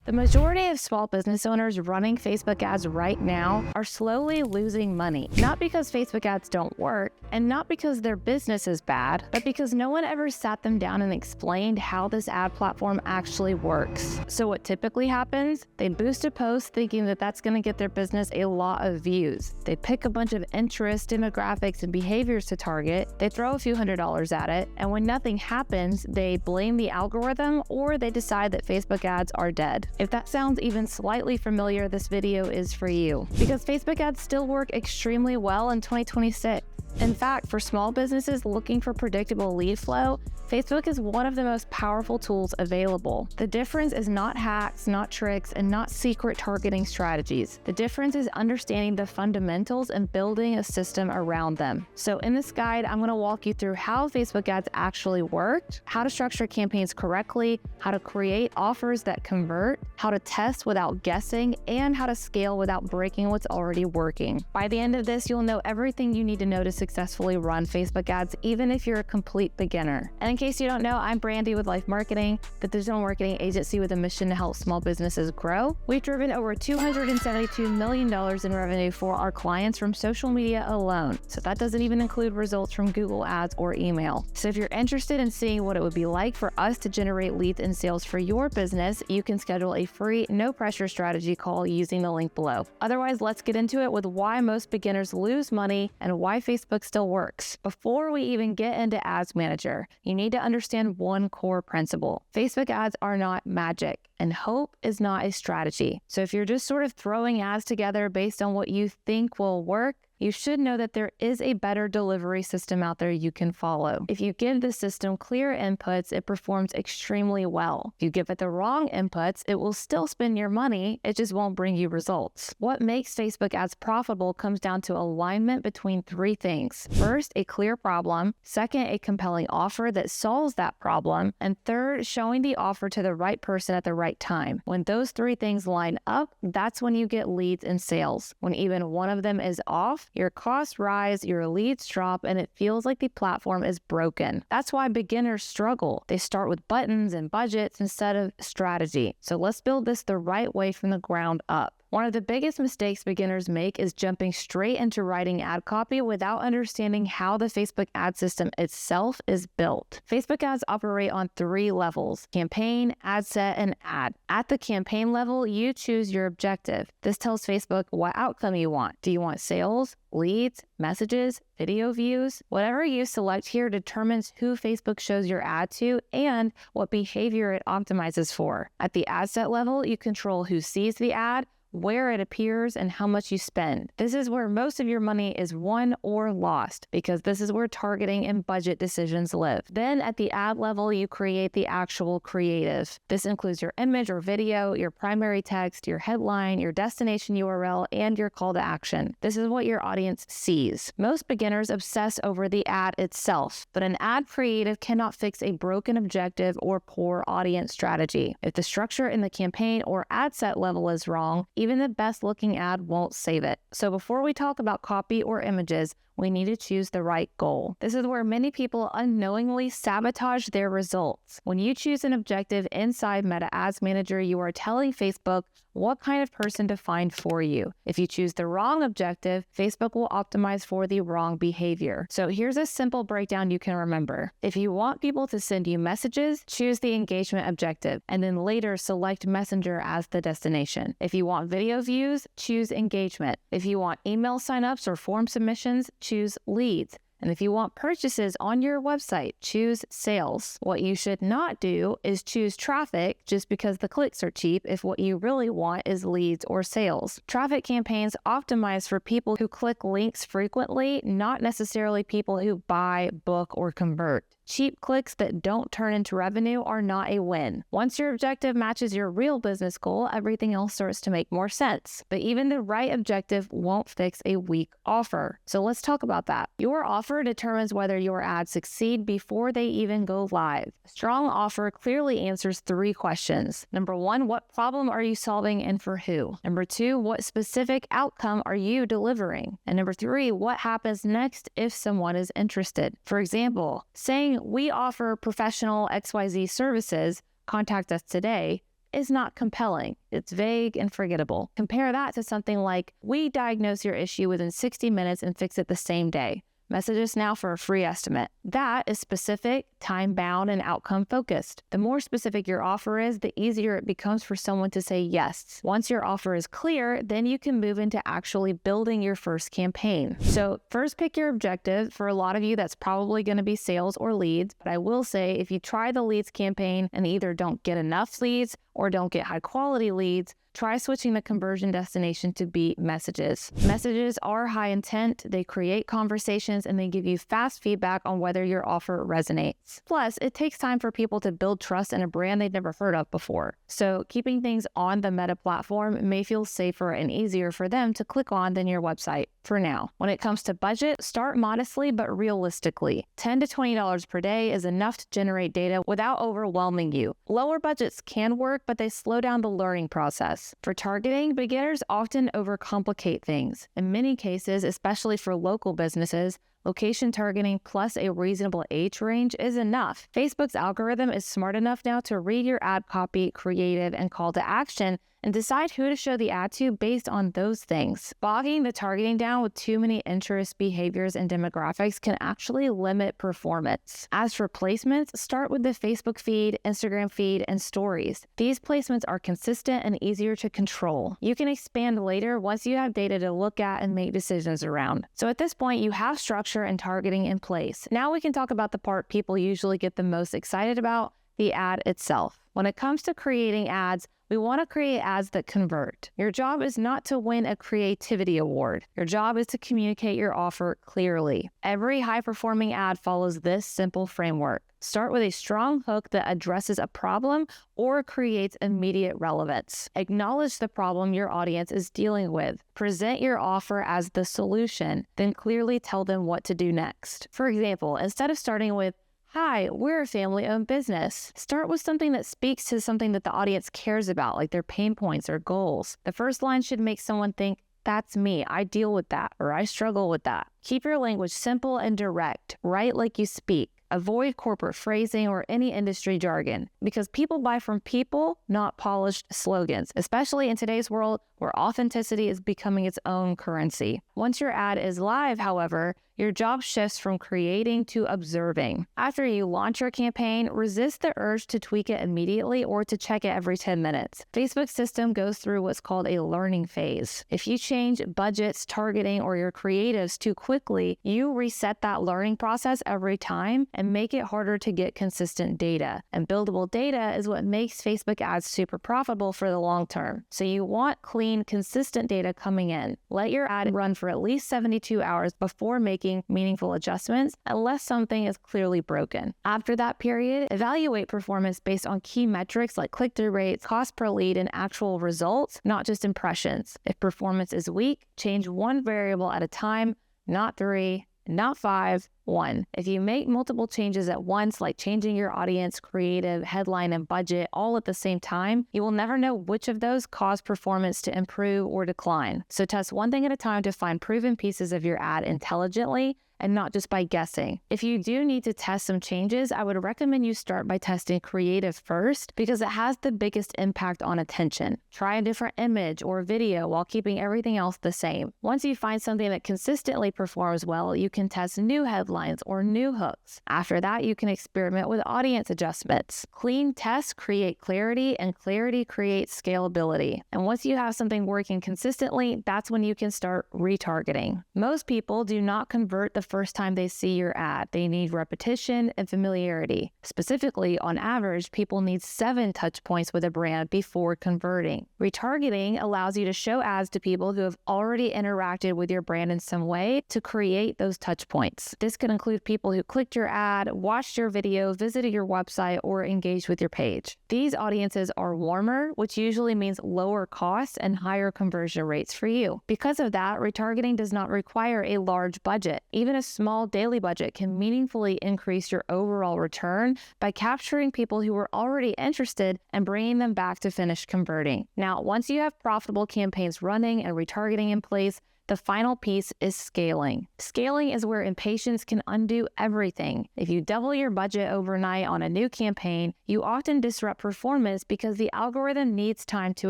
The majority of small business owners running Facebook ads right now are slowly losing money, not because Facebook ads don't work and not because their business is bad, but because no one ever sat them down and explained how this ad platform actually works. So what typically happens? They boost a post thinking that that's going to get their business a lot of views. They pick a bunch of interests, demographics, and behaviors to target. They throw a few $100s at it, and when nothing happens, they blame the algorithm or they decide that Facebook ads are dead. If that sounds even slightly familiar, this video is for you, because Facebook ads still work extremely well in 2026. In fact, for small businesses looking for predictable lead flow, Facebook is one of the most powerful tools available. The difference is not hacks, not tricks, and not secret targeting strategies. The difference is understanding the fundamentals and building a system around them. So in this guide, I'm going to walk you through how Facebook ads actually work, how to structure campaigns correctly, how to create offers that convert, how to test without guessing, and how to scale without breaking what's already working. By the end of this, you'll know everything you need to know to successfully run Facebook ads, even if you're a complete beginner. And in case you don't know, I'm Brandy with Life Marketing, the digital marketing agency with a mission to help small businesses grow. We've driven over $272 million in revenue for our clients from social media alone. So that doesn't even include results from Google Ads or email. So if you're interested in seeing what it would be like for us to generate leads and sales for your business, you can schedule a free, no pressure strategy call using the link below. Otherwise, let's get into it with why most beginners lose money and why Facebook still works. Before we even get into Ads Manager, you need to understand one core principle. Facebook ads are not magic, and hope is not a strategy. So if you're just sort of throwing ads together based on what you think will work, you should know that there is a better delivery system out there you can follow. If you give the system clear inputs, it performs extremely well. If you give it the wrong inputs, it will still spend your money, it just won't bring you results. What makes Facebook ads profitable comes down to alignment between three things. First, a clear problem. Second, a compelling offer that solves that problem. And third, showing the offer to the right person at the right time. When those three things line up, that's when you get leads and sales. When even one of them is off, your costs rise, your leads drop, and it feels like the platform is broken. That's why beginners struggle. They start with buttons and budgets instead of strategy. So let's build this the right way from the ground up. One of the biggest mistakes beginners make is jumping straight into writing ad copy without understanding how the Facebook ad system itself is built. Facebook ads operate on three levels: campaign, ad set, and ad. At the campaign level, you choose your objective. This tells Facebook what outcome you want. Do you want sales, leads, messages, video views? Whatever you select here determines who Facebook shows your ad to and what behavior it optimizes for. At the ad set level, you control who sees the ad, where it appears, and how much you spend. This is where most of your money is won or lost, because this is where targeting and budget decisions live. Then at the ad level, you create the actual creative. This includes your image or video, your primary text, your headline, your destination URL, and your call to action. This is what your audience sees. Most beginners obsess over the ad itself, but an ad creative cannot fix a broken objective or poor audience strategy. If the structure in the campaign or ad set level is wrong, even the best looking ad won't save it. So before we talk about copy or images, we need to choose the right goal. This is where many people unknowingly sabotage their results. When you choose an objective inside Meta Ads Manager, you are telling Facebook what kind of person to find for you. If you choose the wrong objective, Facebook will optimize for the wrong behavior. So here's a simple breakdown you can remember. If you want people to send you messages, choose the engagement objective, and then later select Messenger as the destination. If you want video views, choose engagement. If you want email signups or form submissions, choose leads. And if you want purchases on your website, choose sales. What you should not do is choose traffic just because the clicks are cheap if what you really want is leads or sales. Traffic campaigns optimize for people who click links frequently, not necessarily people who buy, book, or convert. Cheap clicks that don't turn into revenue are not a win. Once your objective matches your real business goal, everything else starts to make more sense. But even the right objective won't fix a weak offer. So let's talk about that. Your offer determines whether your ads succeed before they even go live. A strong offer clearly answers three questions. Number one, what problem are you solving and for who? Number two, what specific outcome are you delivering? And number three, what happens next if someone is interested? For example, saying we offer professional XYZ services, contact us today, is not compelling. It's vague and forgettable. Compare that to something like, we diagnose your issue within 60 minutes and fix it the same day. Message us now for a free estimate. That is specific, time-bound, and outcome-focused. The more specific your offer is, the easier it becomes for someone to say yes. Once your offer is clear, then you can move into actually building your first campaign. So first, pick your objective. For a lot of you, that's probably going to be sales or leads. But I will say, if you try the leads campaign and either don't get enough leads or don't get high-quality leads, try switching the conversion destination to be messages. Messages are high intent, they create conversations, and they give you fast feedback on whether your offer resonates. Plus, it takes time for people to build trust in a brand they've never heard of before. So keeping things on the Meta platform may feel safer and easier for them to click on than your website for now. When it comes to budget, start modestly but realistically. $10 to $20 per day is enough to generate data without overwhelming you. Lower budgets can work, but they slow down the learning process. For targeting, beginners often overcomplicate things. In many cases, especially for local businesses, location targeting plus a reasonable age range is enough. Facebook's algorithm is smart enough now to read your ad copy, creative, and call to action and decide who to show the ad to based on those things. Bogging the targeting down with too many interests, behaviors, and demographics can actually limit performance. As for placements, start with the Facebook feed, Instagram feed, and stories. These placements are consistent and easier to control. You can expand later once you have data to look at and make decisions around. So at this point, you have structure and targeting in place. Now we can talk about the part people usually get the most excited about, the ad itself. When it comes to creating ads, we want to create ads that convert. Your job is not to win a creativity award. Your job is to communicate your offer clearly. Every high-performing ad follows this simple framework. Start with a strong hook that addresses a problem or creates immediate relevance. Acknowledge the problem your audience is dealing with. Present your offer as the solution, then clearly tell them what to do next. For example, instead of starting with, "Hi, we're a family-owned business," start with something that speaks to something that the audience cares about, like their pain points or goals. The first line should make someone think, "That's me, I deal with that," or "I struggle with that." Keep your language simple and direct. Write like you speak. Avoid corporate phrasing or any industry jargon, because people buy from people, not polished slogans, especially in today's world where authenticity is becoming its own currency. Once your ad is live, however, your job shifts from creating to observing. After you launch your campaign, resist the urge to tweak it immediately or to check it every 10 minutes. Facebook's system goes through what's called a learning phase. If you change budgets, targeting, or your creatives too quickly, you reset that learning process every time and make it harder to get consistent data. And buildable data is what makes Facebook ads super profitable for the long term. So you want clean, consistent data coming in. Let your ad run for at least 72 hours before making meaningful adjustments, unless something is clearly broken. After that period, evaluate performance based on key metrics like click-through rates, cost per lead, and actual results, not just impressions. If performance is weak, change one variable at a time, not 3, not 5, 1. If you make multiple changes at once, like changing your audience, creative, headline, and budget all at the same time, you will never know which of those cause performance to improve or decline. So test one thing at a time to find proven pieces of your ad intelligently and not just by guessing. If you do need to test some changes, I would recommend you start by testing creative first because it has the biggest impact on attention. Try a different image or video while keeping everything else the same. Once you find something that consistently performs well, you can test new headlines or new hooks. After that, you can experiment with audience adjustments. Clean tests create clarity, and clarity creates scalability. And once you have something working consistently, that's when you can start retargeting. Most people do not convert the first time they see your ad. They need repetition and familiarity. Specifically, on average, people need 7 touch points with a brand before converting. Retargeting allows you to show ads to people who have already interacted with your brand in some way to create those touch points. This could include people who clicked your ad, watched your video, visited your website, or engaged with your page. These audiences are warmer, which usually means lower costs and higher conversion rates for you. Because of that, retargeting does not require a large budget. Even a small daily budget can meaningfully increase your overall return by capturing people who were already interested and bringing them back to finish converting. Now, once you have profitable campaigns running and retargeting in place, The final piece is scaling. Scaling is where impatience can undo everything. If you double your budget overnight on a new campaign, you often disrupt performance because the algorithm needs time to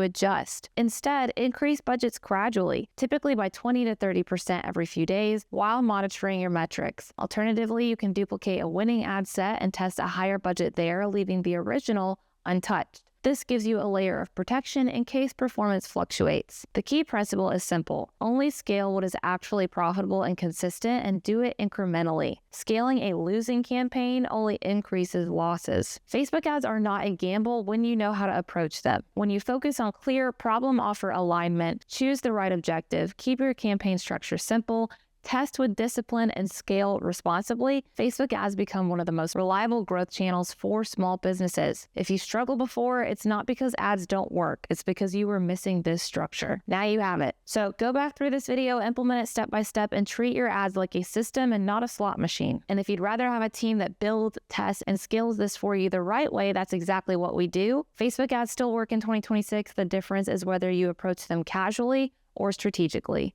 adjust. Instead, increase budgets gradually, typically by 20 to 30% every few days, while monitoring your metrics. Alternatively, you can duplicate a winning ad set and test a higher budget there, leaving the original untouched. This gives you a layer of protection in case performance fluctuates. The key principle is simple. Only scale what is actually profitable and consistent, and do it incrementally. Scaling a losing campaign only increases losses. Facebook ads are not a gamble when you know how to approach them. When you focus on clear problem offer alignment, choose the right objective, keep your campaign structure simple, test with discipline, and scale responsibly, Facebook ads become one of the most reliable growth channels for small businesses. If you struggled before, it's not because ads don't work. It's because you were missing this structure. Now you have it. So go back through this video, implement it step by step, and treat your ads like a system and not a slot machine. And if you'd rather have a team that builds, tests, and scales this for you the right way, that's exactly what we do. Facebook ads still work in 2026. The difference is whether you approach them casually or strategically.